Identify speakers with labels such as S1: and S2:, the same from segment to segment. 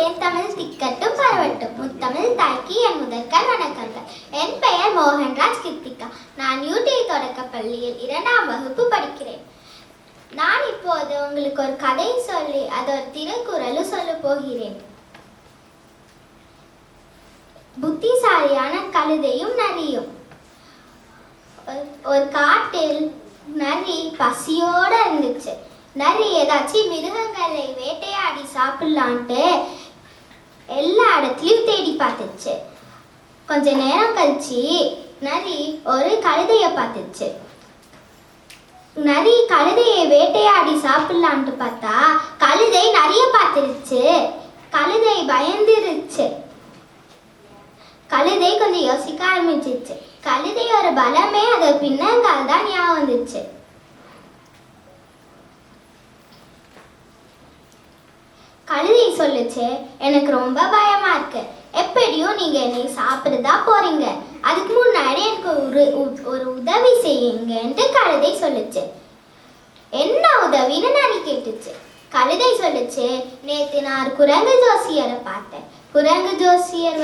S1: செந்தமிழ் திக்கட்டும் பரவட்டும். முத்தமிழ் தாய்க்கு என் முதற்கண் வணக்கங்கள். என் பெயர் மோகன்ராஜ் கிருத்திகா. நான் யூடி தொடக்கப் பள்ளியில் 2ஆம் வகுப்பு படிக்கிறேன். நான் இப்போது உங்களுக்கு ஒரு கதை சொல்லி அது ஒரு திருக்குறளும் சொல்ல போகிறேன். புத்திசாலியான கழுதையும் நரியும். ஒரு காட்டில் நரி பசியோட இருந்துச்சு. நரி ஏதாச்சும் மிருகங்களை வேட்டையாடி சாப்பிடலான்ட்டு எல்லா இடத்துலையும் தேடி பார்த்துச்சு. கொஞ்ச நேரம் கழிச்சு நரி ஒரு கழுதையை பார்த்துச்சு. நரி கழுதையை வேட்டையாடி சாப்பிடலான்ட்டு பார்த்தா கழுதை நரிய பார்த்துருச்சு. கழுதை பயந்துருச்சு. கழுதை கொஞ்சம் யோசிக்க ஆரம்பிச்சிச்சு. கழுதையோட பலமே அதை பின்னங்கால் தான் ஞாபகம் வந்துச்சு. கழுதை சொல்லுச்சு, எனக்கு ரொம்ப பயமா இருக்கு. எப்படியும் நீங்க என்னை சாப்பிடுதா போறீங்க. அதுக்கு முன்னாடி எனக்கு ஒரு உதவி செய்யுங்கன்ட்டு கழுதை சொல்லுச்சு. என்ன உதவின்னு நரி கேட்டுச்சு. கழுதை சொல்லுச்சு, நேற்று நான் குரங்கு ஜோசியரை பார்த்தேன். குரங்கு ஜோசியர்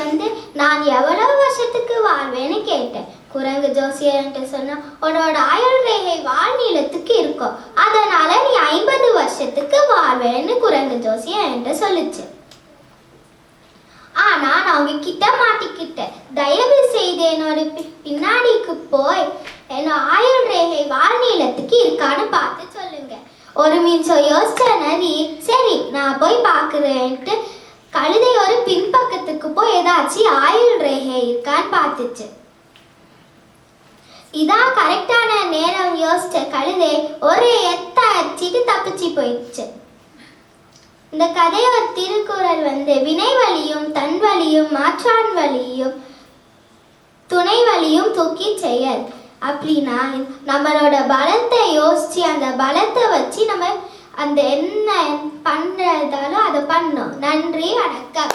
S1: நான் எவ்வளவு வருஷத்துக்கு வாழ்வேன்னு கேட்டேன். குரங்கு ஜோசியர்ன்ட்டு சொன்னா, உன்னோட ஆயுள் ரேகை வாழ்நீளத்துக்கு இருக்கும், அதனால நீ 50 வருஷத்துக்கு வாழ்வேன்னு குரங்கு ஜோசியர் என்கிட்ட சொல்லுச்சு. ஆனா நான் அவங்க கிட்ட மாட்டிக்கிட்டேன். தயவு செய்து என்னோட பின்னாடிக்கு போய் என்னோட ஆயுள் ரேகை வாழ்நீளத்துக்கு இருக்கான்னு பார்த்து சொல்லுங்க. ஒரு நிமிஷம் யோசிச்ச நரி, சரி நான் போய் பார்க்குறேன்ட்டு கழுதை ஒரு பின்பக்கத்துக்கு போய் ஏதாச்சும் ஆயுள் ரேகை இருக்கான்னு பார்த்துச்சு. இதான் கரெக்டான நேரம் யோசிச்ச கழுதை ஒரு எத்த அடிச்சிட்டு தப்பிச்சு போயிடுச்சு. இந்த கதையோட திருக்குறள் வினை வலியும் தன் வலியும் மாற்றான் வலியும் துணை வலியும் தூக்கி செயல். அப்படின்னா நம்மளோட பலத்தை யோசிச்சு அந்த பலத்தை வச்சு நம்ம அந்த என்ன பண்றதாலும் அதை பண்ணோம். நன்றி, வணக்கம்.